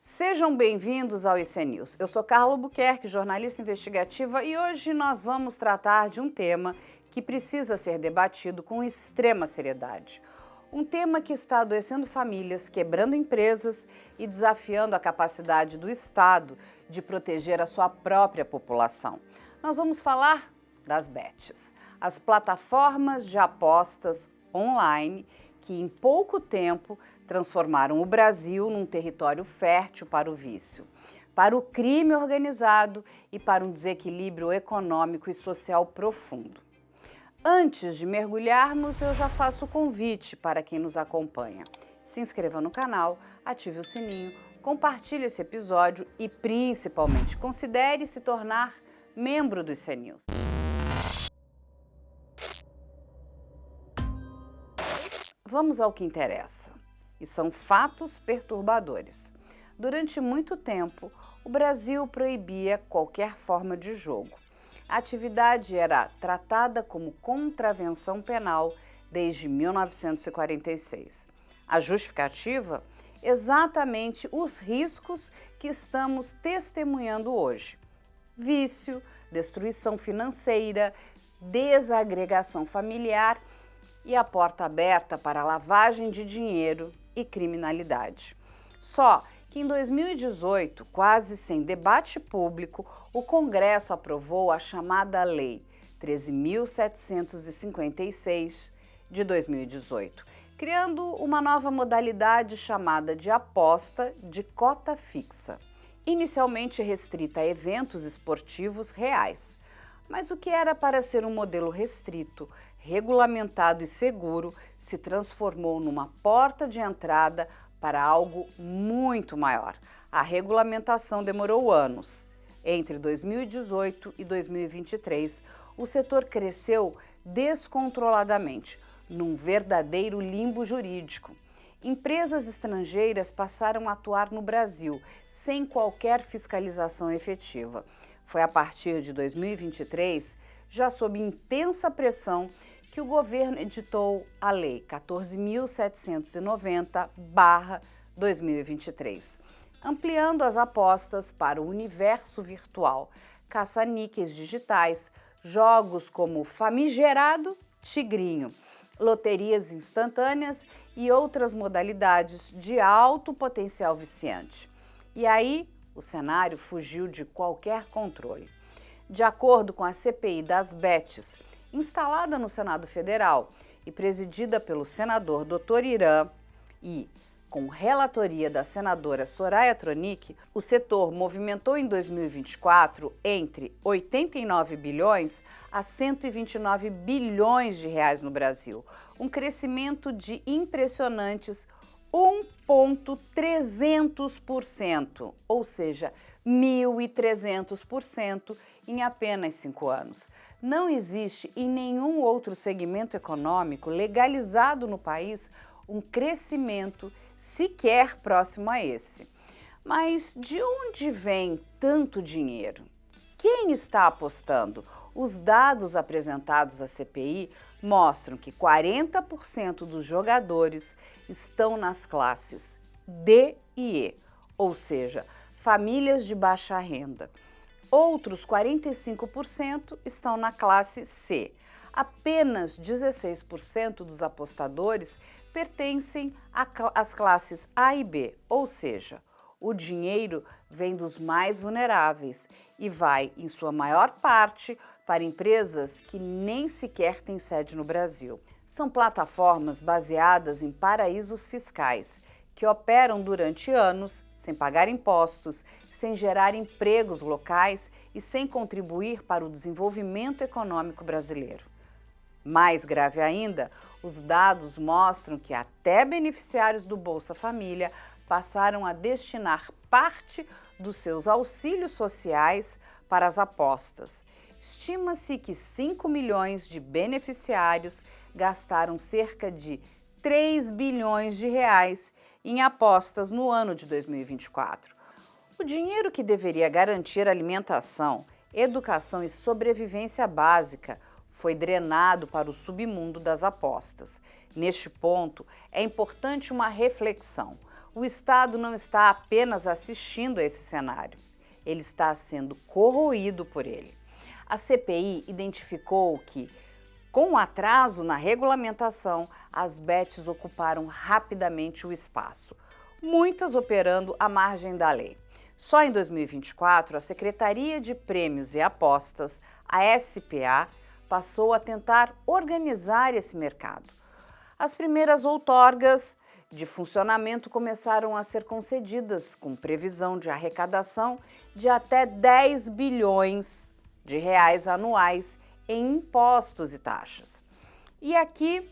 Sejam bem-vindos ao IC News. Eu sou Carla Albuquerque, jornalista investigativa, e hoje nós vamos tratar de um tema que precisa ser debatido com extrema seriedade. Um tema que está adoecendo famílias, quebrando empresas e desafiando a capacidade do Estado de proteger a sua própria população. Nós vamos falar das bets, as plataformas de apostas online que em pouco tempo transformaram o Brasil num território fértil para o vício, para o crime organizado e para um desequilíbrio econômico e social profundo. Antes de mergulharmos, eu já faço o convite para quem nos acompanha. Se inscreva no canal, ative o sininho, compartilhe esse episódio e, principalmente, considere se tornar membro do IC News. Vamos ao que interessa, e são fatos perturbadores. Durante muito tempo, o Brasil proibia qualquer forma de jogo. A atividade era tratada como contravenção penal desde 1946. A justificativa? Exatamente os riscos que estamos testemunhando hoje: vício, destruição financeira, desagregação familiar e a porta aberta para lavagem de dinheiro e criminalidade. Só que em 2018, quase sem debate público, o Congresso aprovou a chamada Lei 13.756 de 2018, criando uma nova modalidade chamada de aposta de cota fixa, inicialmente restrita a eventos esportivos reais. Mas o que era para ser um modelo restrito, regulamentado e seguro, se transformou numa porta de entrada para algo muito maior. A regulamentação demorou anos. Entre 2018 e 2023, o setor cresceu descontroladamente, num verdadeiro limbo jurídico. Empresas estrangeiras passaram a atuar no Brasil sem qualquer fiscalização efetiva. Foi a partir de 2023, já sob intensa pressão, que o governo editou a Lei 14.790/2023, ampliando as apostas para o universo virtual, caça-níqueis digitais, jogos como o famigerado Tigrinho, loterias instantâneas e outras modalidades de alto potencial viciante. E aí, o cenário fugiu de qualquer controle. De acordo com a CPI das bets, instalada no Senado Federal e presidida pelo senador Dr. Irã e com relatoria da senadora Soraya Tronic, o setor movimentou em 2024 entre 89 bilhões a 129 bilhões de reais no Brasil, um crescimento de impressionantes 1,300%, ou seja, 1.300% em apenas 5 anos. Não existe em nenhum outro segmento econômico legalizado no país um crescimento sequer próximo a esse. Mas de onde vem tanto dinheiro? Quem está apostando? Os dados apresentados à CPI mostram que 40% dos jogadores estão nas classes D e E, ou seja, famílias de baixa renda. Outros 45% estão na classe C. Apenas 16% dos apostadores pertencem às classes A e B, ou seja, o dinheiro vem dos mais vulneráveis e vai, em sua maior parte, para empresas que nem sequer têm sede no Brasil. São plataformas baseadas em paraísos fiscais, que operam durante anos sem pagar impostos, sem gerar empregos locais e sem contribuir para o desenvolvimento econômico brasileiro. Mais grave ainda, os dados mostram que até beneficiários do Bolsa Família passaram a destinar parte dos seus auxílios sociais para as apostas. Estima-se que 5 milhões de beneficiários gastaram cerca de 3 bilhões de reais em apostas no ano de 2024. O dinheiro que deveria garantir alimentação, educação e sobrevivência básica foi drenado para o submundo das apostas. Neste ponto, é importante uma reflexão. O Estado não está apenas assistindo a esse cenário, ele está sendo corroído por ele. A CPI identificou que, com o atraso na regulamentação, as bets ocuparam rapidamente o espaço, muitas operando à margem da lei. Só em 2024, a Secretaria de Prêmios e Apostas, a SPA, passou a tentar organizar esse mercado. As primeiras outorgas de funcionamento começaram a ser concedidas com previsão de arrecadação de até 10 bilhões de reais anuais em impostos e taxas. E aqui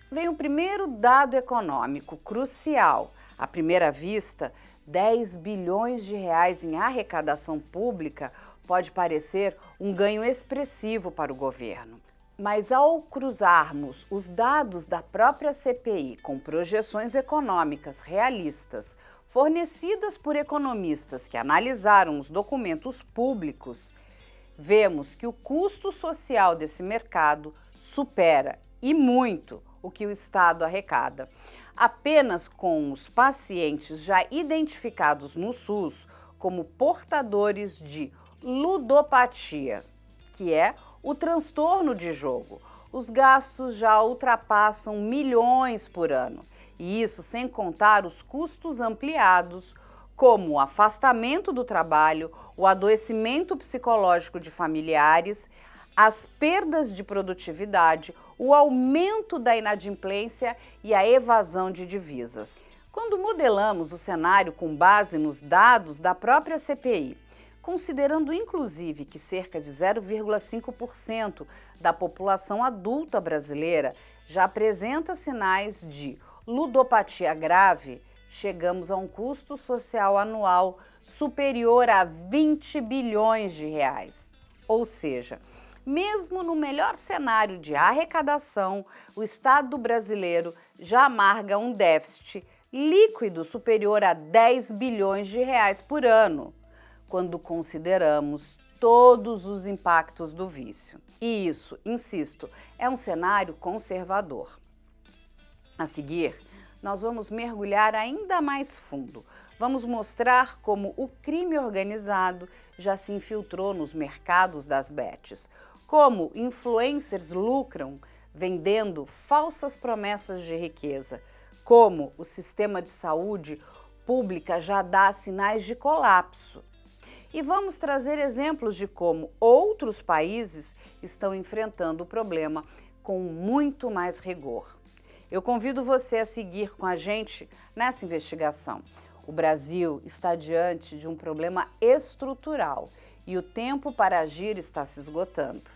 vem o primeiro dado econômico crucial. À primeira vista, 10 bilhões de reais em arrecadação pública pode parecer um ganho expressivo para o governo. Mas ao cruzarmos os dados da própria CPI com projeções econômicas realistas, fornecidas por economistas que analisaram os documentos públicos, vemos que o custo social desse mercado supera, e muito, o que o Estado arrecada. Apenas com os pacientes já identificados no SUS como portadores de ludopatia, que é o transtorno de jogo, os gastos já ultrapassam milhões por ano. E isso sem contar os custos ampliados, como o afastamento do trabalho, o adoecimento psicológico de familiares, as perdas de produtividade, o aumento da inadimplência e a evasão de divisas. Quando modelamos o cenário com base nos dados da própria CPI, considerando inclusive que cerca de 0,5% da população adulta brasileira já apresenta sinais de ludopatia grave, chegamos a um custo social anual superior a 20 bilhões de reais. Ou seja, mesmo no melhor cenário de arrecadação, o Estado brasileiro já amarga um déficit líquido superior a 10 bilhões de reais por ano, quando consideramos todos os impactos do vício. E isso, insisto, é um cenário conservador. A seguir, nós vamos mergulhar ainda mais fundo. Vamos mostrar como o crime organizado já se infiltrou nos mercados das bets, como influencers lucram vendendo falsas promessas de riqueza, como o sistema de saúde pública já dá sinais de colapso. E vamos trazer exemplos de como outros países estão enfrentando o problema com muito mais rigor. Eu convido você a seguir com a gente nessa investigação. O Brasil está diante de um problema estrutural e o tempo para agir está se esgotando.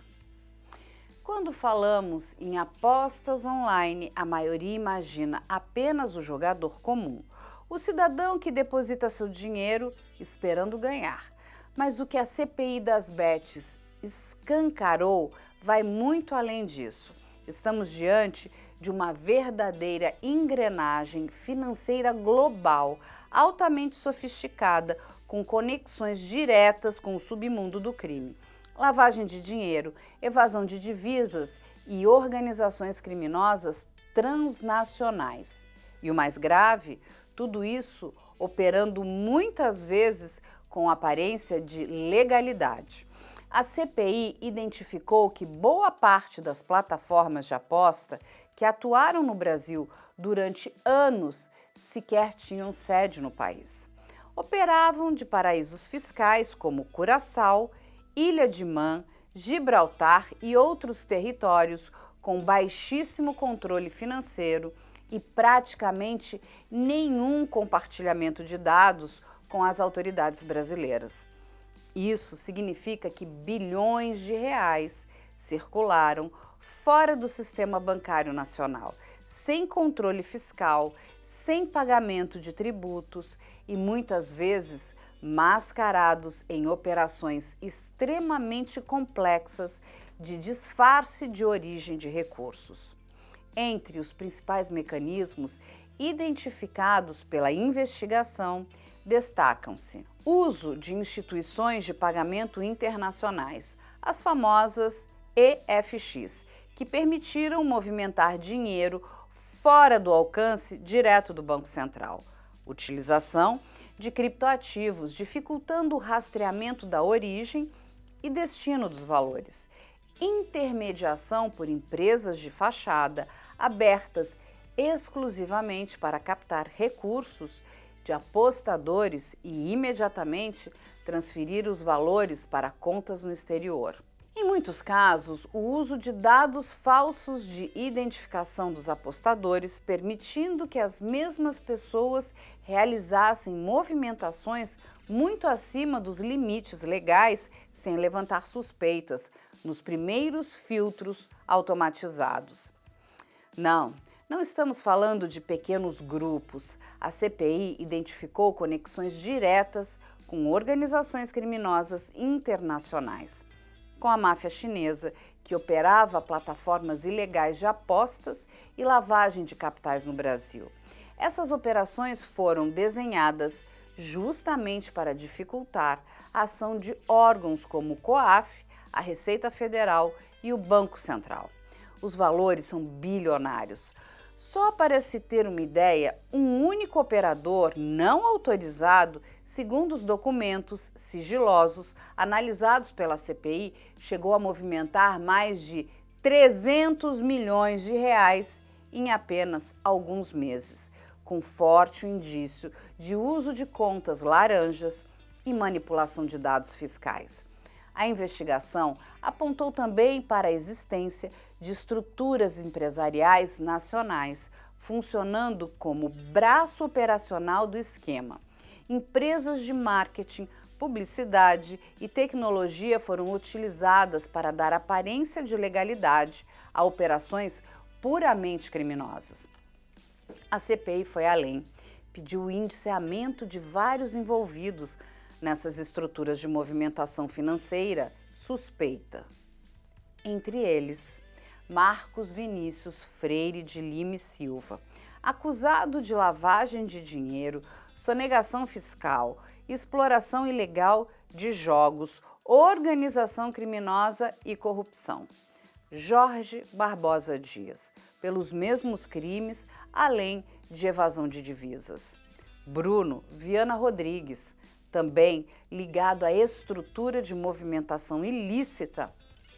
Quando falamos em apostas online, a maioria imagina apenas o jogador comum, o cidadão que deposita seu dinheiro esperando ganhar. Mas o que a CPI das bets escancarou vai muito além disso. Estamos diante de uma verdadeira engrenagem financeira global, altamente sofisticada, com conexões diretas com o submundo do crime. Lavagem de dinheiro, evasão de divisas e organizações criminosas transnacionais. E o mais grave, tudo isso operando muitas vezes com aparência de legalidade. A CPI identificou que boa parte das plataformas de aposta que atuaram no Brasil durante anos sequer tinham sede no país. Operavam de paraísos fiscais como Curaçao, Ilha de Man, Gibraltar e outros territórios com baixíssimo controle financeiro e praticamente nenhum compartilhamento de dados com as autoridades brasileiras. Isso significa que bilhões de reais circularam fora do sistema bancário nacional, sem controle fiscal, sem pagamento de tributos e muitas vezes mascarados em operações extremamente complexas de disfarce de origem de recursos. Entre os principais mecanismos identificados pela investigação, destacam-se uso de instituições de pagamento internacionais, as famosas EFX, que permitiram movimentar dinheiro fora do alcance direto do Banco Central. utilização de criptoativos, dificultando o rastreamento da origem e destino dos valores, intermediação por empresas de fachada abertas exclusivamente para captar recursos de apostadores e imediatamente transferir os valores para contas no exterior. Em muitos casos, o uso de dados falsos de identificação dos apostadores, permitindo que as mesmas pessoas realizassem movimentações muito acima dos limites legais sem levantar suspeitas nos primeiros filtros automatizados. Não estamos falando de pequenos grupos. A CPI identificou conexões diretas com organizações criminosas internacionais, com a máfia chinesa, que operava plataformas ilegais de apostas e lavagem de capitais no Brasil. Essas operações foram desenhadas justamente para dificultar a ação de órgãos como o COAF, a Receita Federal e o Banco Central. Os valores são bilionários. Só para se ter uma ideia, um único operador não autorizado, segundo os documentos sigilosos analisados pela CPI, chegou a movimentar mais de 300 milhões de reais em apenas alguns meses, com forte indício de uso de contas laranjas e manipulação de dados fiscais. A investigação apontou também para a existência de estruturas empresariais nacionais, funcionando como braço operacional do esquema. Empresas de marketing, publicidade e tecnologia foram utilizadas para dar aparência de legalidade a operações puramente criminosas. A CPI foi além, pediu o indiciamento de vários envolvidos nessas estruturas de movimentação financeira suspeita. Entre eles, Marcos Vinícius Freire de Lima e Silva, acusado de lavagem de dinheiro, sonegação fiscal, exploração ilegal de jogos, organização criminosa e corrupção. Jorge Barbosa Dias, pelos mesmos crimes, além de evasão de divisas. Bruno Viana Rodrigues, também ligado à estrutura de movimentação ilícita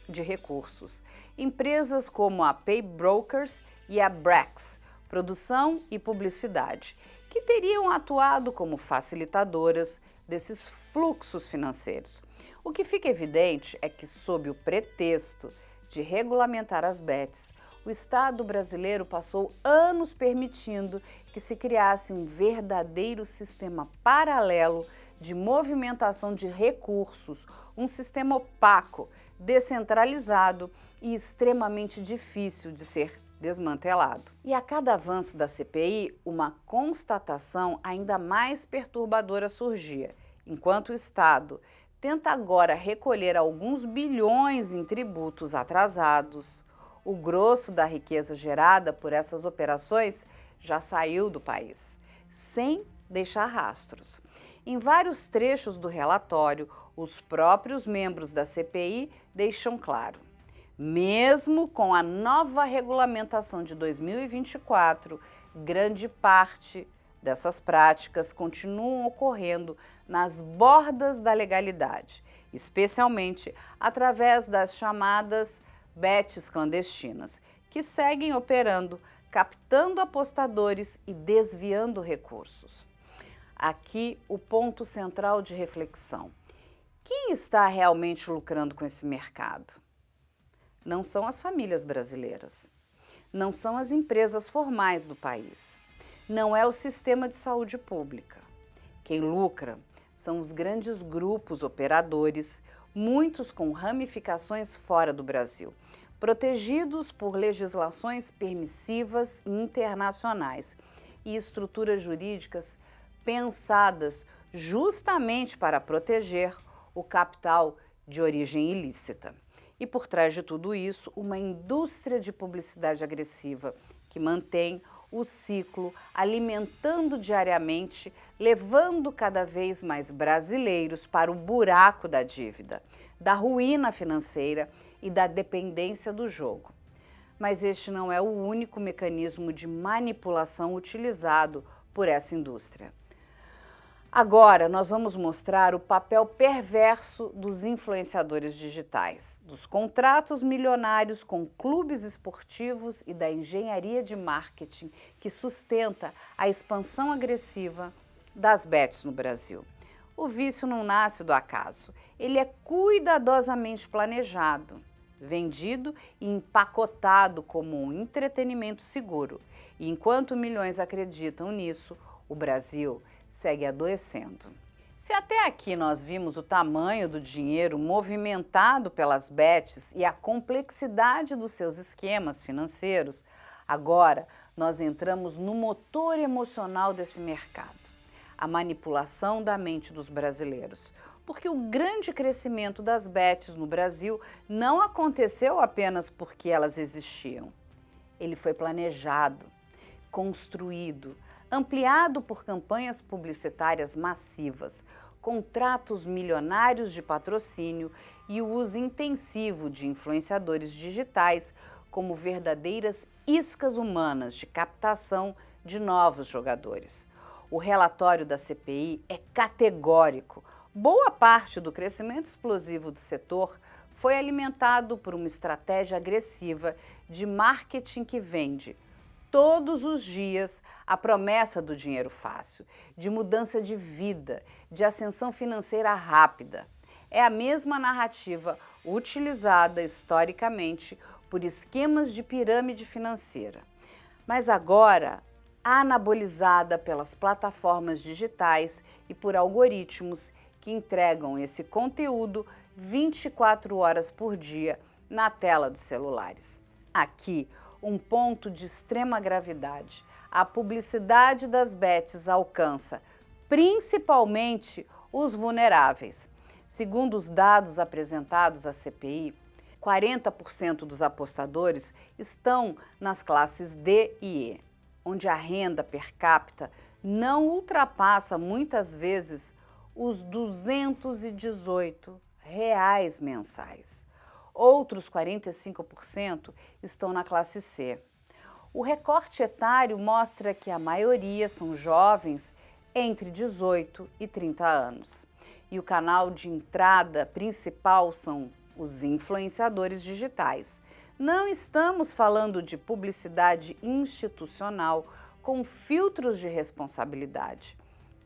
de recursos. Empresas como a Pay Brokers e a Brax, produção e publicidade, que teriam atuado como facilitadoras desses fluxos financeiros. O que fica evidente é que, sob o pretexto de regulamentar as bets, o Estado brasileiro passou anos permitindo que se criasse um verdadeiro sistema paralelo de movimentação de recursos, um sistema opaco, descentralizado e extremamente difícil de ser desmantelado. E a cada avanço da CPI, uma constatação ainda mais perturbadora surgia. Enquanto o Estado tenta agora recolher alguns bilhões em tributos atrasados, o grosso da riqueza gerada por essas operações já saiu do país, sem deixar rastros. Em vários trechos do relatório, os próprios membros da CPI deixam claro: mesmo com a nova regulamentação de 2024, grande parte dessas práticas continuam ocorrendo nas bordas da legalidade, especialmente através das chamadas bets clandestinas, que seguem operando, captando apostadores e desviando recursos. Aqui o ponto central de reflexão: quem está realmente lucrando com esse mercado? Não são as famílias brasileiras, não são as empresas formais do país, não é o sistema de saúde pública. Quem lucra são os grandes grupos operadores, muitos com ramificações fora do Brasil, protegidos por legislações permissivas internacionais e estruturas jurídicas pensadas justamente para proteger o capital de origem ilícita. E por trás de tudo isso, uma indústria de publicidade agressiva que mantém o ciclo alimentando diariamente, levando cada vez mais brasileiros para o buraco da dívida, da ruína financeira e da dependência do jogo. Mas este não é o único mecanismo de manipulação utilizado por essa indústria. Agora nós vamos mostrar o papel perverso dos influenciadores digitais, dos contratos milionários com clubes esportivos e da engenharia de marketing que sustenta a expansão agressiva das bets no Brasil. O vício não nasce do acaso, ele é cuidadosamente planejado, vendido e empacotado como um entretenimento seguro. E enquanto milhões acreditam nisso, o Brasil segue adoecendo. Se até aqui nós vimos o tamanho do dinheiro movimentado pelas bets e a complexidade dos seus esquemas financeiros, agora nós entramos no motor emocional desse mercado, a manipulação da mente dos brasileiros. Porque o grande crescimento das bets no Brasil não aconteceu apenas porque elas existiam. Ele foi planejado, construído, ampliado por campanhas publicitárias massivas, contratos milionários de patrocínio e o uso intensivo de influenciadores digitais como verdadeiras iscas humanas de captação de novos jogadores. O relatório da CPI é categórico. Boa parte do crescimento explosivo do setor foi alimentado por uma estratégia agressiva de marketing que vende todos os dias a promessa do dinheiro fácil, de mudança de vida, de ascensão financeira rápida. É a mesma narrativa utilizada historicamente por esquemas de pirâmide financeira, mas agora anabolizada pelas plataformas digitais e por algoritmos que entregam esse conteúdo 24 horas por dia na tela dos celulares. Aqui, um ponto de extrema gravidade. A publicidade das bets alcança principalmente os vulneráveis. Segundo os dados apresentados à CPI, 40% dos apostadores estão nas classes D e E, onde a renda per capita não ultrapassa muitas vezes os R$ 218 mensais. Outros 45% estão na classe C. O recorte etário mostra que a maioria são jovens entre 18 e 30 anos. E o canal de entrada principal são os influenciadores digitais. Não estamos falando de publicidade institucional com filtros de responsabilidade.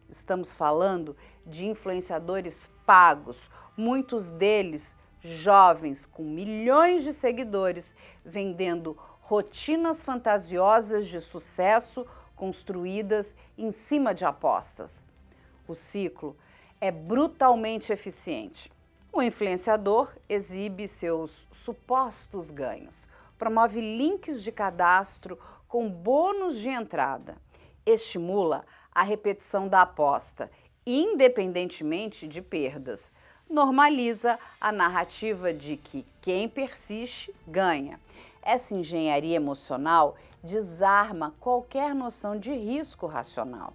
Estamos falando de influenciadores pagos, muitos deles jovens com milhões de seguidores, vendendo rotinas fantasiosas de sucesso construídas em cima de apostas. O ciclo é brutalmente eficiente. O influenciador exibe seus supostos ganhos, promove links de cadastro com bônus de entrada, estimula a repetição da aposta, independentemente de perdas, normaliza a narrativa de que quem persiste ganha. Essa engenharia emocional desarma qualquer noção de risco racional.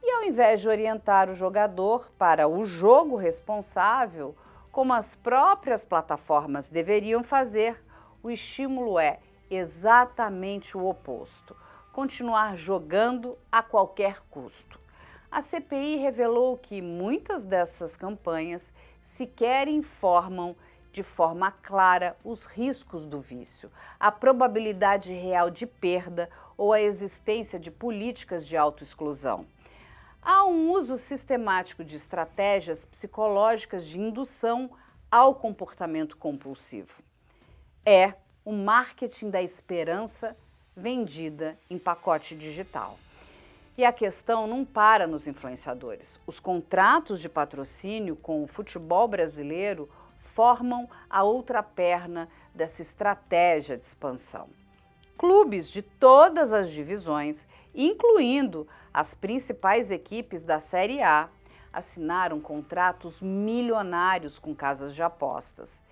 E ao invés de orientar o jogador para o jogo responsável, como as próprias plataformas deveriam fazer, o estímulo é exatamente o oposto: continuar jogando a qualquer custo. A CPI revelou que muitas dessas campanhas sequer informam de forma clara os riscos do vício, a probabilidade real de perda ou a existência de políticas de autoexclusão. Há um uso sistemático de estratégias psicológicas de indução ao comportamento compulsivo. É o marketing da esperança vendida em pacote digital. E a questão não para nos influenciadores. Os contratos de patrocínio com o futebol brasileiro formam a outra perna dessa estratégia de expansão. Clubes de todas as divisões, incluindo as principais equipes da Série A, assinaram contratos milionários com casas de apostas.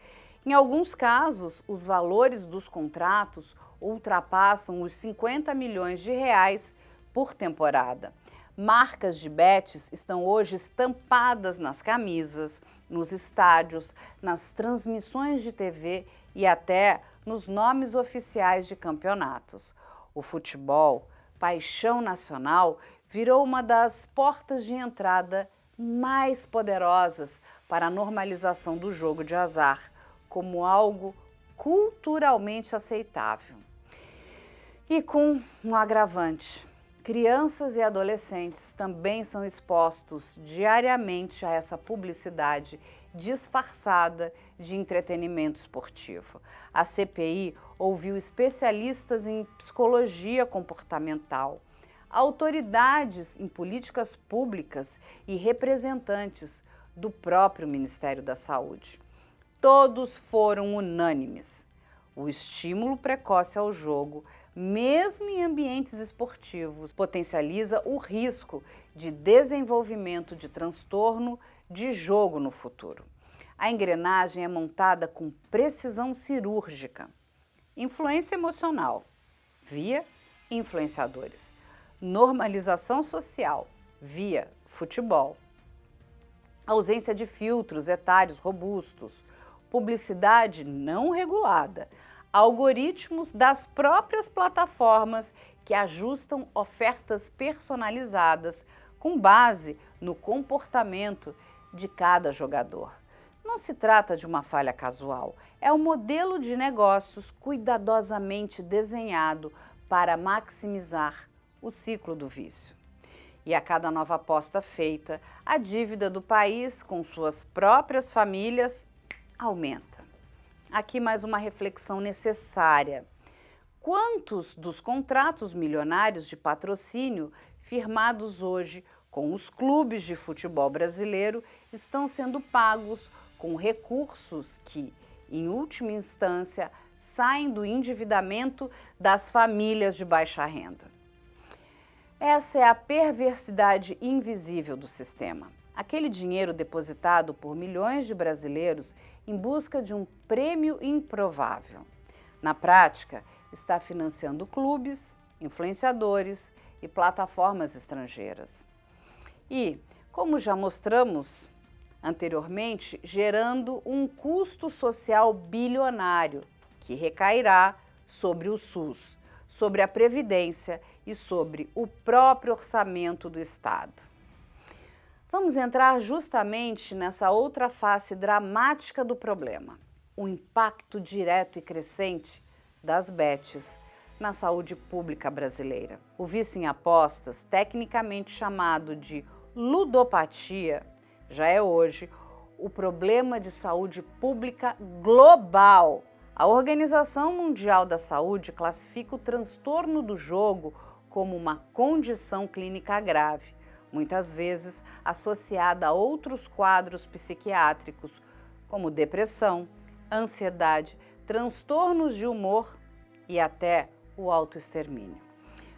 Em alguns casos, os valores dos contratos ultrapassam os 50 milhões de reais por temporada. Marcas de bets estão hoje estampadas nas camisas, nos estádios, nas transmissões de TV e até nos nomes oficiais de campeonatos. O futebol, paixão nacional, virou uma das portas de entrada mais poderosas para a normalização do jogo de azar como algo culturalmente aceitável. E com um agravante: crianças e adolescentes também são expostos diariamente a essa publicidade disfarçada de entretenimento esportivo. A CPI ouviu especialistas em psicologia comportamental, autoridades em políticas públicas e representantes do próprio Ministério da Saúde. Todos foram unânimes. O estímulo precoce ao jogo, mesmo em ambientes esportivos, potencializa o risco de desenvolvimento de transtorno de jogo no futuro. A engrenagem é montada com precisão cirúrgica. Influência emocional, via influenciadores. Normalização social, via futebol. Ausência de filtros etários robustos. Publicidade não regulada. Algoritmos das próprias plataformas que ajustam ofertas personalizadas com base no comportamento de cada jogador. Não se trata de uma falha casual, é um modelo de negócios cuidadosamente desenhado para maximizar o ciclo do vício. E a cada nova aposta feita, a dívida do país com suas próprias famílias aumenta. Aqui mais uma reflexão necessária. Quantos dos contratos milionários de patrocínio firmados hoje com os clubes de futebol brasileiro estão sendo pagos com recursos que, em última instância, saem do endividamento das famílias de baixa renda? Essa é a perversidade invisível do sistema. Aquele dinheiro depositado por milhões de brasileiros em busca de um prêmio improvável. Na prática, está financiando clubes, influenciadores e plataformas estrangeiras. E, como já mostramos anteriormente, gerando um custo social bilionário que recairá sobre o SUS, sobre a Previdência e sobre o próprio orçamento do Estado. Vamos entrar justamente nessa outra face dramática do problema, o impacto direto e crescente das bets na saúde pública brasileira. O vício em apostas, tecnicamente chamado de ludopatia, já é hoje o problema de saúde pública global. A Organização Mundial da Saúde classifica o transtorno do jogo como uma condição clínica grave, muitas vezes associada a outros quadros psiquiátricos, como depressão, ansiedade, transtornos de humor e até o autoextermínio.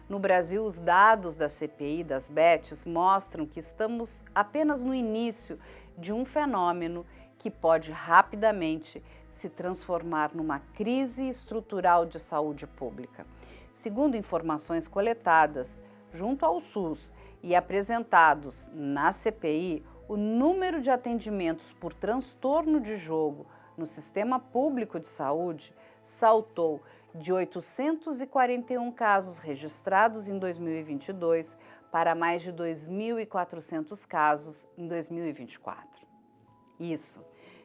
No Brasil, os dados da CPI das bets mostram que estamos apenas no início de um fenômeno que pode rapidamente se transformar numa crise estrutural de saúde pública. Segundo informações coletadas junto ao SUS e apresentados na CPI, o número de atendimentos por transtorno de jogo no sistema público de saúde saltou de 841 casos registrados em 2022 para mais de 2.400 casos em 2024. Isso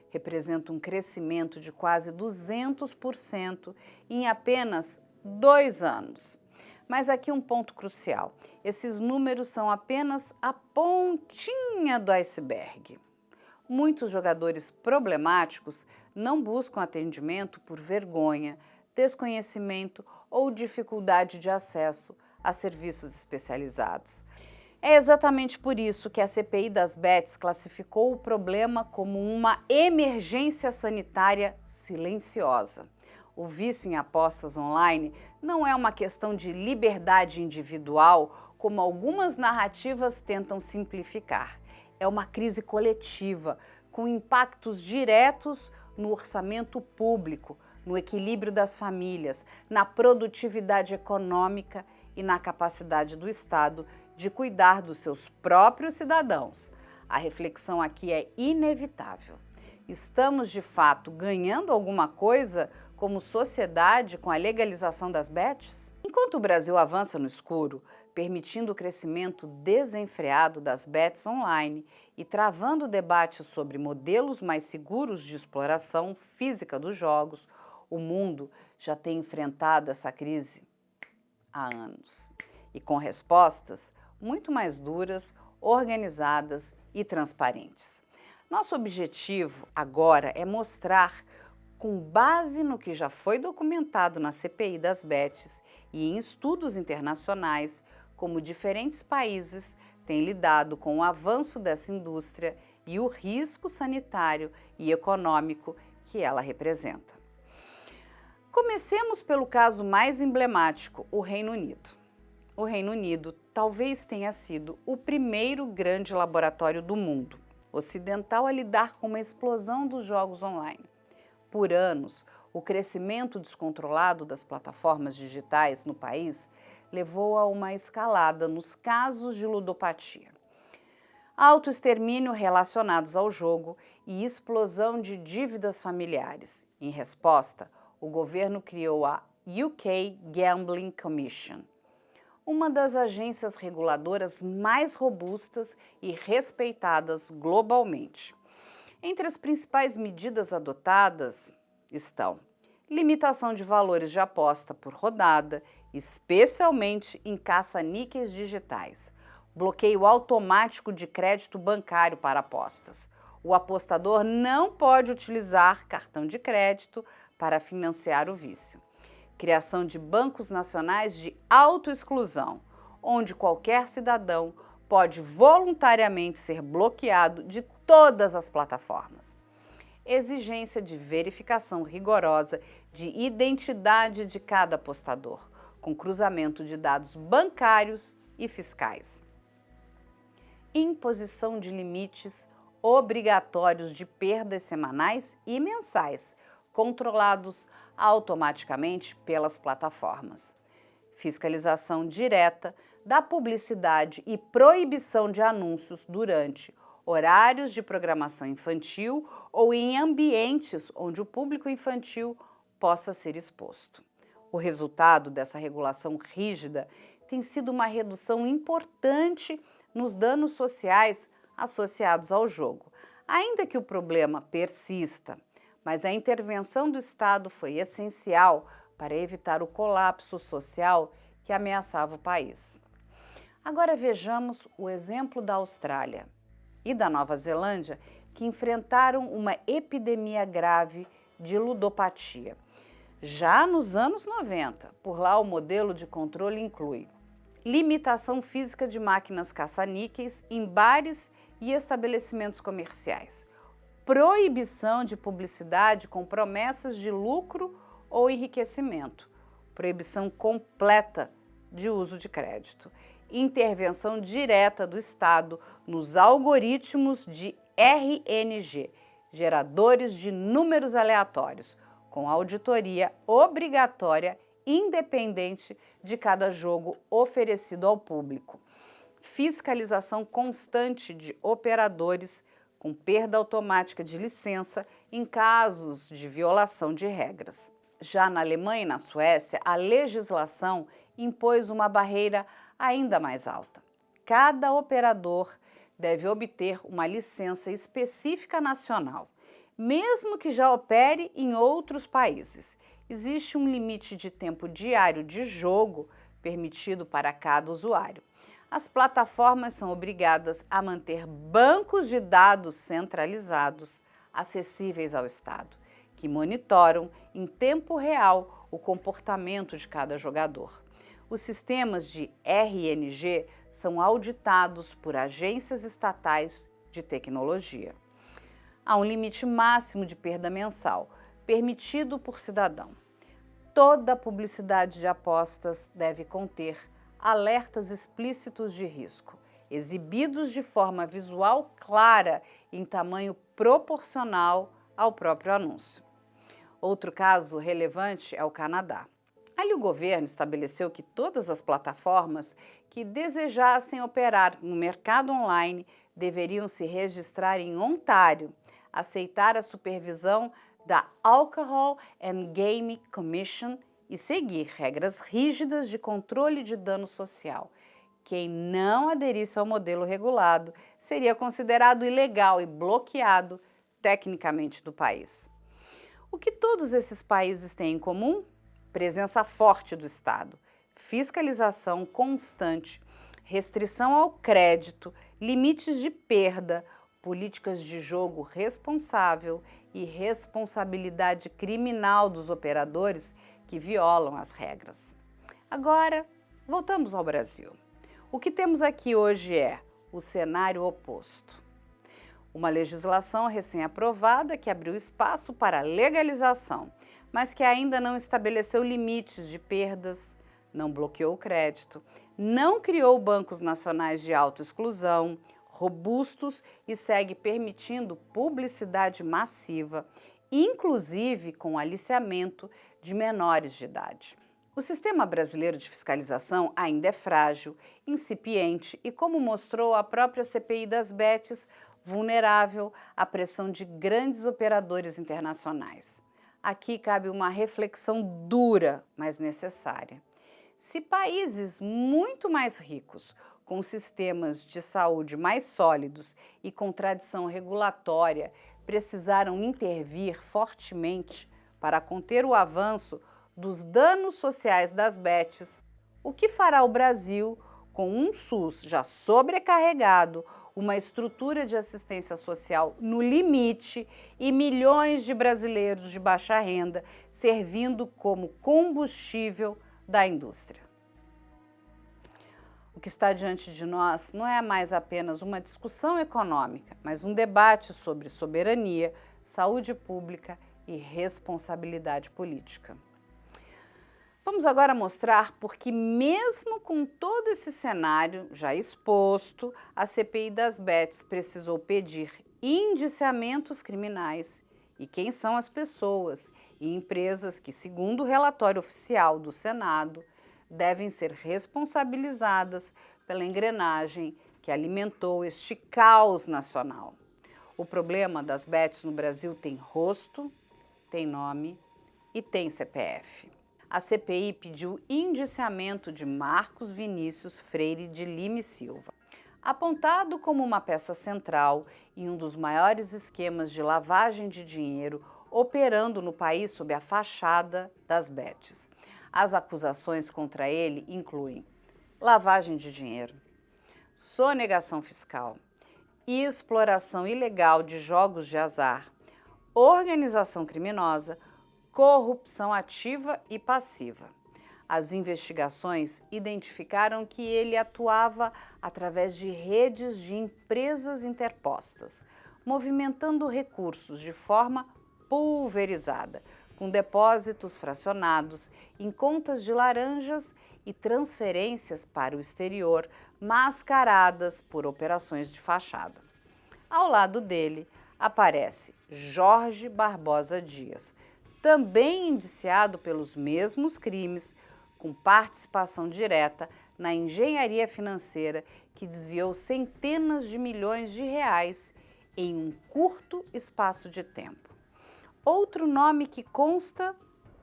representa um crescimento de quase 200% em apenas 2 anos. Mas aqui um ponto crucial: esses números são apenas a pontinha do iceberg. Muitos jogadores problemáticos não buscam atendimento por vergonha, desconhecimento ou dificuldade de acesso a serviços especializados. É exatamente por isso que a CPI das bets classificou o problema como uma emergência sanitária silenciosa. O vício em apostas online não é uma questão de liberdade individual, como algumas narrativas tentam simplificar. É uma crise coletiva, com impactos diretos no orçamento público, no equilíbrio das famílias, na produtividade econômica e na capacidade do Estado de cuidar dos seus próprios cidadãos. A reflexão aqui é inevitável. Estamos, de fato, ganhando alguma coisa como sociedade com a legalização das bets? Em Enquanto o Brasil avança no escuro, permitindo o crescimento desenfreado das bets online e travando o debate sobre modelos mais seguros de exploração física dos jogos, o mundo já tem enfrentado essa crise há anos e com respostas muito mais duras, organizadas e transparentes. Nosso objetivo agora é mostrar, com base no que já foi documentado na CPI das bets e em estudos internacionais, como diferentes países têm lidado com o avanço dessa indústria e o risco sanitário e econômico que ela representa. Comecemos pelo caso mais emblemático, o Reino Unido. O Reino Unido talvez tenha sido o primeiro grande laboratório do mundo ocidental a lidar com uma explosão dos jogos online. Por anos, o crescimento descontrolado das plataformas digitais no país levou a uma escalada nos casos de ludopatia, autoextermínio relacionados ao jogo e explosão de dívidas familiares. Em resposta, o governo criou a UK Gambling Commission, uma das agências reguladoras mais robustas e respeitadas globalmente. Entre as principais medidas adotadas estão limitação de valores de aposta por rodada, especialmente em caça-níqueis digitais, bloqueio automático de crédito bancário para apostas. O apostador não pode utilizar cartão de crédito para financiar o vício. Criação de bancos nacionais de autoexclusão, onde qualquer cidadão pode voluntariamente ser bloqueado de todas as plataformas. Exigência de verificação rigorosa de identidade de cada apostador, com cruzamento de dados bancários e fiscais. Imposição de limites obrigatórios de perdas semanais e mensais, controlados automaticamente pelas plataformas. Fiscalização direta da publicidade e proibição de anúncios durante horários de programação infantil ou em ambientes onde o público infantil possa ser exposto. O resultado dessa regulação rígida tem sido uma redução importante nos danos sociais associados ao jogo, ainda que o problema persista. Mas a intervenção do Estado foi essencial para evitar o colapso social que ameaçava o país. Agora vejamos o exemplo da Austrália e da Nova Zelândia, que enfrentaram uma epidemia grave de ludopatia. Já nos anos 90, por lá o modelo de controle inclui limitação física de máquinas caça-níqueis em bares e estabelecimentos comerciais, proibição de publicidade com promessas de lucro ou enriquecimento, proibição completa de uso de crédito, intervenção direta do Estado nos algoritmos de RNG, geradores de números aleatórios, com auditoria obrigatória independente de cada jogo oferecido ao público, fiscalização constante de operadores com perda automática de licença em casos de violação de regras. Já na Alemanha e na Suécia, a legislação impôs uma barreira ainda mais alta. Cada operador deve obter uma licença específica nacional, mesmo que já opere em outros países. Existe um limite de tempo diário de jogo permitido para cada usuário. As plataformas são obrigadas a manter bancos de dados centralizados acessíveis ao Estado, que monitoram em tempo real o comportamento de cada jogador. Os sistemas de RNG são auditados por agências estatais de tecnologia. Há um limite máximo de perda mensal, permitido por cidadão. Toda publicidade de apostas deve conter alertas explícitos de risco, exibidos de forma visual clara em tamanho proporcional ao próprio anúncio. Outro caso relevante é o Canadá. Ali o governo estabeleceu que todas as plataformas que desejassem operar no mercado online deveriam se registrar em Ontário, aceitar a supervisão da Alcohol and Gaming Commission e seguir regras rígidas de controle de dano social. Quem não aderisse ao modelo regulado seria considerado ilegal e bloqueado tecnicamente do país. O que todos esses países têm em comum? Presença forte do Estado, fiscalização constante, restrição ao crédito, limites de perda, políticas de jogo responsável e responsabilidade criminal dos operadores que violam as regras. Agora, voltamos ao Brasil. O que temos aqui hoje é o cenário oposto. Uma legislação recém-aprovada que abriu espaço para a legalização, mas que ainda não estabeleceu limites de perdas, não bloqueou o crédito, não criou bancos nacionais de autoexclusão, robustos e segue permitindo publicidade massiva, inclusive com aliciamento de menores de idade. O sistema brasileiro de fiscalização ainda é frágil, incipiente e, como mostrou a própria CPI das Bets, vulnerável à pressão de grandes operadores internacionais. Aqui cabe uma reflexão dura, mas necessária. Se países muito mais ricos, com sistemas de saúde mais sólidos e com tradição regulatória, precisaram intervir fortemente para conter o avanço dos danos sociais das bets, o que fará o Brasil com um SUS já sobrecarregado, uma estrutura de assistência social no limite e milhões de brasileiros de baixa renda servindo como combustível da indústria? O que está diante de nós não é mais apenas uma discussão econômica, mas um debate sobre soberania, saúde pública e responsabilidade política. Vamos agora mostrar por que, mesmo com todo esse cenário já exposto, a CPI das Bets precisou pedir indiciamentos criminais e quem são as pessoas e empresas que, segundo o relatório oficial do Senado, devem ser responsabilizadas pela engrenagem que alimentou este caos nacional. O problema das bets no Brasil tem rosto, tem nome e tem CPF. A CPI pediu indiciamento de Marcos Vinícius Freire de Lima e Silva, apontado como uma peça central em um dos maiores esquemas de lavagem de dinheiro operando no país sob a fachada das bets. As acusações contra ele incluem lavagem de dinheiro, sonegação fiscal, exploração ilegal de jogos de azar, organização criminosa, corrupção ativa e passiva. As investigações identificaram que ele atuava através de redes de empresas interpostas, movimentando recursos de forma pulverizada, com depósitos fracionados em contas de laranjas e transferências para o exterior, mascaradas por operações de fachada. Ao lado dele aparece Jorge Barbosa Dias, também indiciado pelos mesmos crimes, com participação direta na engenharia financeira que desviou centenas de milhões de reais em um curto espaço de tempo. Outro nome que consta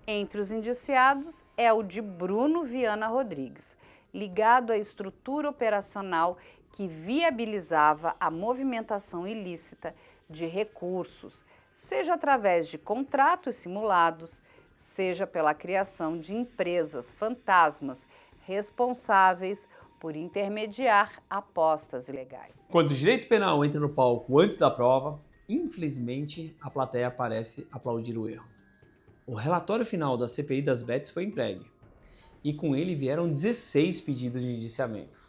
entre os indiciados é o de Bruno Viana Rodrigues, ligado à estrutura operacional que viabilizava a movimentação ilícita de recursos, seja através de contratos simulados, seja pela criação de empresas fantasmas responsáveis por intermediar apostas ilegais. Quando o direito penal entra no palco antes da prova, infelizmente a plateia parece aplaudir o erro. O relatório final da CPI das Bets foi entregue e com ele vieram 16 pedidos de indiciamento.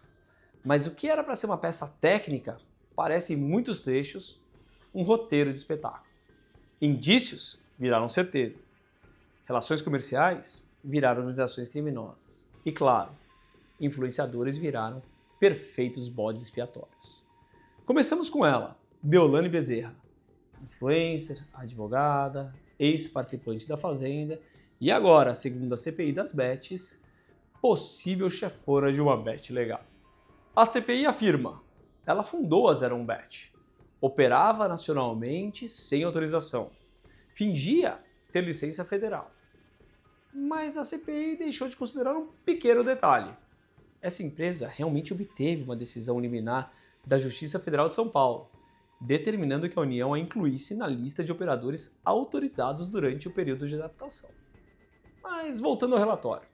Mas o que era para ser uma peça técnica parece em muitos trechos um roteiro de espetáculo. Indícios viraram certeza. Relações comerciais viraram organizações criminosas. E claro, influenciadores viraram perfeitos bodes expiatórios. Começamos com ela, Deolane Bezerra, influencer, advogada, ex-participante da Fazenda e agora, segundo a CPI das Bets, possível chefona de uma bet legal. A CPI afirma, ela fundou a 01Bet, operava nacionalmente sem autorização, fingia ter licença federal. Mas a CPI deixou de considerar um pequeno detalhe. Essa empresa realmente obteve uma decisão liminar da Justiça Federal de São Paulo, determinando que a União a incluísse na lista de operadores autorizados durante o período de adaptação. Mas voltando ao relatório,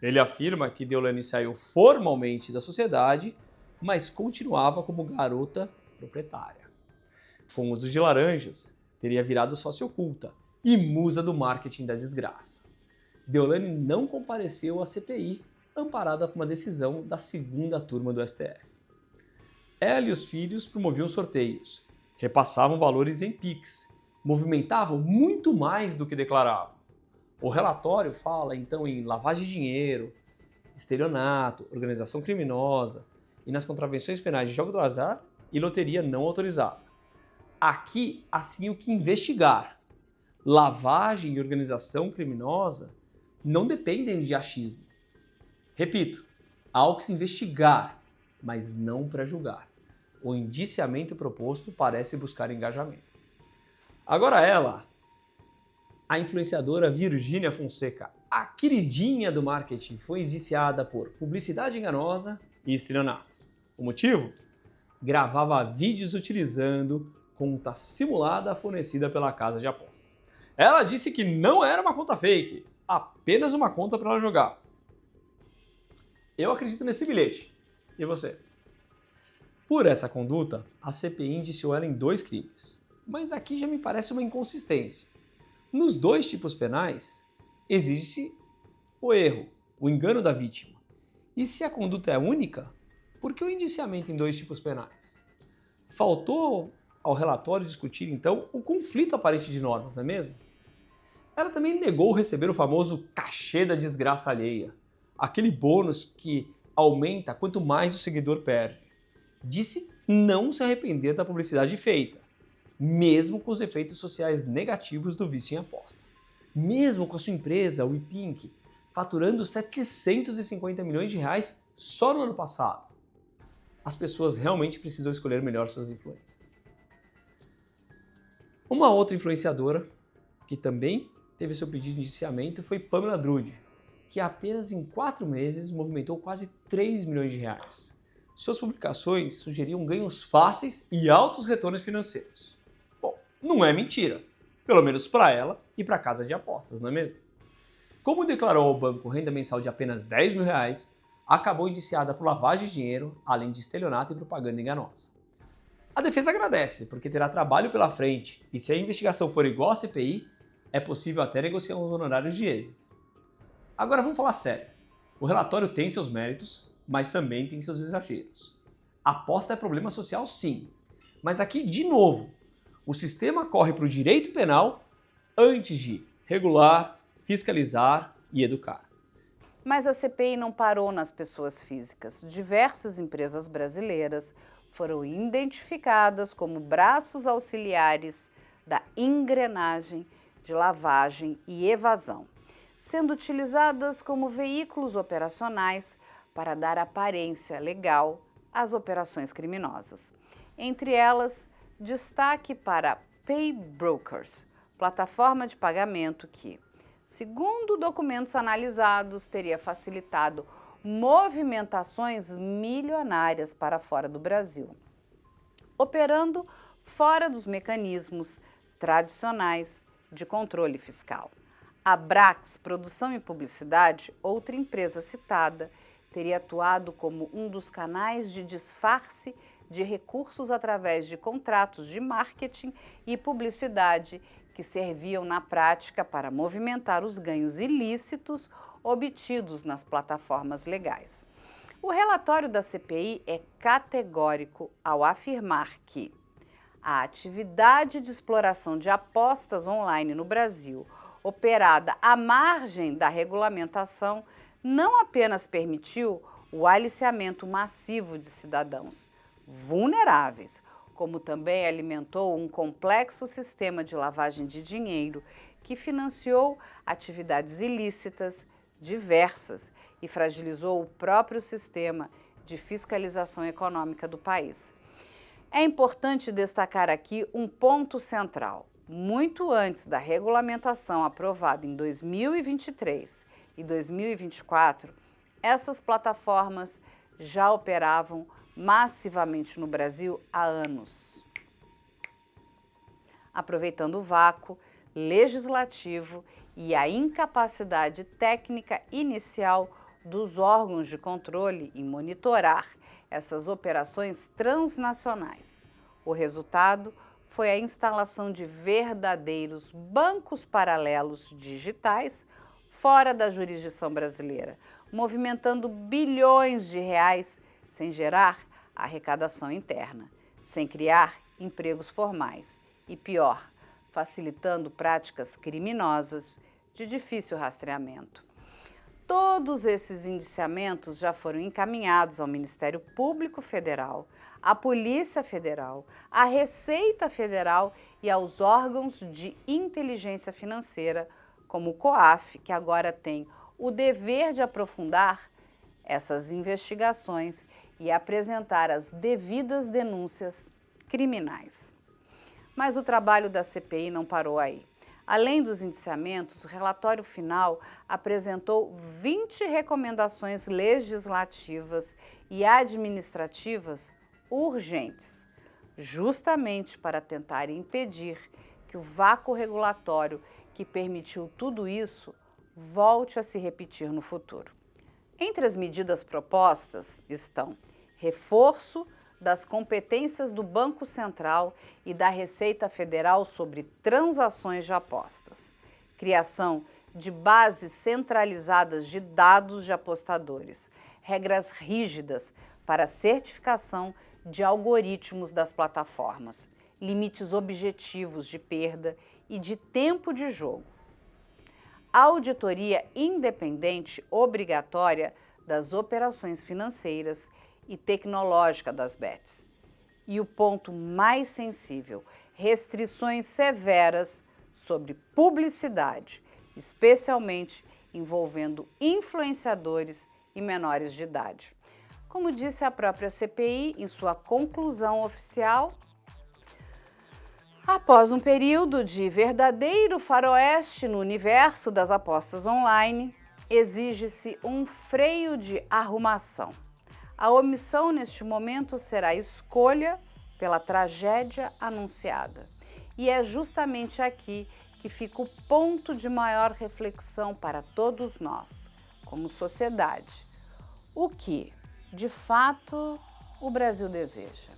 ele afirma que Deolane saiu formalmente da sociedade, mas continuava como garota proprietária. Com o uso de laranjas, teria virado sócia oculta e musa do marketing da desgraça. Deolane não compareceu à CPI, amparada por uma decisão da segunda turma do STF. Ela e os filhos promoviam sorteios, repassavam valores em Pix, movimentavam muito mais do que declaravam. O relatório fala então em lavagem de dinheiro, estelionato, organização criminosa e nas contravenções penais de jogo do azar e loteria não autorizada. Aqui, assim, o que investigar. Lavagem e organização criminosa não dependem de achismo. Repito, há o que se investigar, mas não para julgar. O indiciamento proposto parece buscar engajamento. Agora ela, a influenciadora Virgínia Fonseca, a queridinha do marketing, foi indiciada por publicidade enganosa e estelionato. O motivo? Gravava vídeos utilizando conta simulada fornecida pela casa de aposta. Ela disse que não era uma conta fake, apenas uma conta para ela jogar. Eu acredito nesse bilhete. E você? Por essa conduta, a CPI indiciou ela em 2 crimes. Mas aqui já me parece uma inconsistência. Nos 2 tipos penais, existe o erro, o engano da vítima. E se a conduta é única, por que o indiciamento em 2 tipos penais? Faltou ao relatório discutir, então, o conflito aparente de normas, não é mesmo? Ela também negou receber o famoso cachê da desgraça alheia, aquele bônus que aumenta quanto mais o seguidor perde. Disse não se arrepender da publicidade feita, mesmo com os efeitos sociais negativos do vício em aposta. Mesmo com a sua empresa, o ePink, faturando 750 milhões de reais só no ano passado. As pessoas realmente precisam escolher melhor suas influências. Uma outra influenciadora, que também teve seu pedido de indiciamento, foi Pamela Drude, que apenas em 4 meses movimentou quase 3 milhões de reais. Suas publicações sugeriam ganhos fáceis e altos retornos financeiros. Bom, não é mentira, pelo menos para ela e para a casa de apostas, não é mesmo? Como declarou ao banco renda mensal de apenas 10 mil reais, acabou indiciada por lavagem de dinheiro, além de estelionato e propaganda enganosa. A defesa agradece, porque terá trabalho pela frente, e se a investigação for igual à CPI, é possível até negociar uns honorários de êxito. Agora vamos falar sério. O relatório tem seus méritos, mas também tem seus exageros. A aposta é problema social, sim. Mas aqui, de novo, o sistema corre para o direito penal antes de regular, fiscalizar e educar. Mas a CPI não parou nas pessoas físicas. Diversas empresas brasileiras foram identificadas como braços auxiliares da engrenagem de lavagem e evasão, sendo utilizadas como veículos operacionais para dar aparência legal às operações criminosas. Entre elas, destaque para Paybrokers, plataforma de pagamento que, segundo documentos analisados, teria facilitado movimentações milionárias para fora do Brasil, operando fora dos mecanismos tradicionais de controle fiscal. A Brax Produção e Publicidade, outra empresa citada, teria atuado como um dos canais de disfarce de recursos através de contratos de marketing e publicidade que serviam na prática para movimentar os ganhos ilícitos obtidos nas plataformas legais. O relatório da CPI é categórico ao afirmar que a atividade de exploração de apostas online no Brasil, operada à margem da regulamentação, não apenas permitiu o aliciamento massivo de cidadãos vulneráveis, como também alimentou um complexo sistema de lavagem de dinheiro que financiou atividades ilícitas diversas e fragilizou o próprio sistema de fiscalização econômica do país. É importante destacar aqui um ponto central. muito antes da regulamentação aprovada em 2023 e 2024, essas plataformas já operavam massivamente no Brasil há anos. Aproveitando o vácuo legislativo e a incapacidade técnica inicial dos órgãos de controle em monitorar essas operações transnacionais. O resultado foi a instalação de verdadeiros bancos paralelos digitais fora da jurisdição brasileira, movimentando bilhões de reais sem gerar arrecadação interna, sem criar empregos formais e, pior, facilitando práticas criminosas de difícil rastreamento. Todos esses indiciamentos já foram encaminhados ao Ministério Público Federal, à Polícia Federal, à Receita Federal e aos órgãos de inteligência financeira, como o COAF, que agora tem o dever de aprofundar essas investigações e apresentar as devidas denúncias criminais. Mas o trabalho da CPI não parou aí. Além dos indiciamentos, o relatório final apresentou 20 recomendações legislativas e administrativas urgentes, justamente para tentar impedir que o vácuo regulatório que permitiu tudo isso volte a se repetir no futuro. Entre as medidas propostas estão reforço das competências do Banco Central e da Receita Federal sobre transações de apostas, criação de bases centralizadas de dados de apostadores, regras rígidas para a certificação de algoritmos das plataformas, limites objetivos de perda e de tempo de jogo, auditoria independente obrigatória das operações financeiras e tecnológica das bets. E o ponto mais sensível, restrições severas sobre publicidade, especialmente envolvendo influenciadores e menores de idade. Como disse a própria CPI em sua conclusão oficial, após um período de verdadeiro faroeste no universo das apostas online, exige-se um freio de arrumação. A omissão neste momento será a escolha pela tragédia anunciada. E é justamente aqui que fica o ponto de maior reflexão para todos nós, como sociedade. O que, de fato, o Brasil deseja?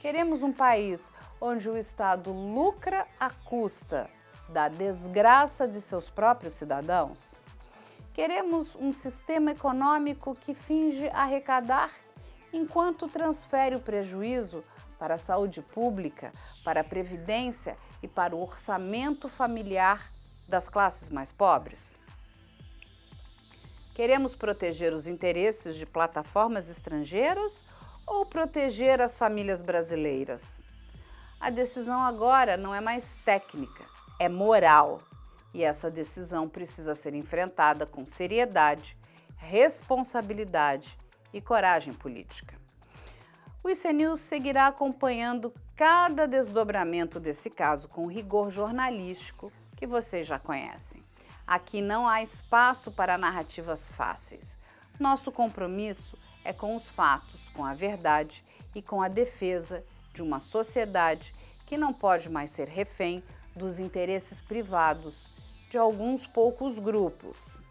Queremos um país onde o Estado lucra à custa da desgraça de seus próprios cidadãos? Queremos um sistema econômico que finge arrecadar enquanto transfere o prejuízo para a saúde pública, para a previdência e para o orçamento familiar das classes mais pobres? Queremos proteger os interesses de plataformas estrangeiras ou proteger as famílias brasileiras? A decisão agora não é mais técnica, é moral. E essa decisão precisa ser enfrentada com seriedade, responsabilidade e coragem política. O IC-News seguirá acompanhando cada desdobramento desse caso com o rigor jornalístico que vocês já conhecem. Aqui não há espaço para narrativas fáceis. Nosso compromisso é com os fatos, com a verdade e com a defesa de uma sociedade que não pode mais ser refém dos interesses privados de alguns poucos grupos.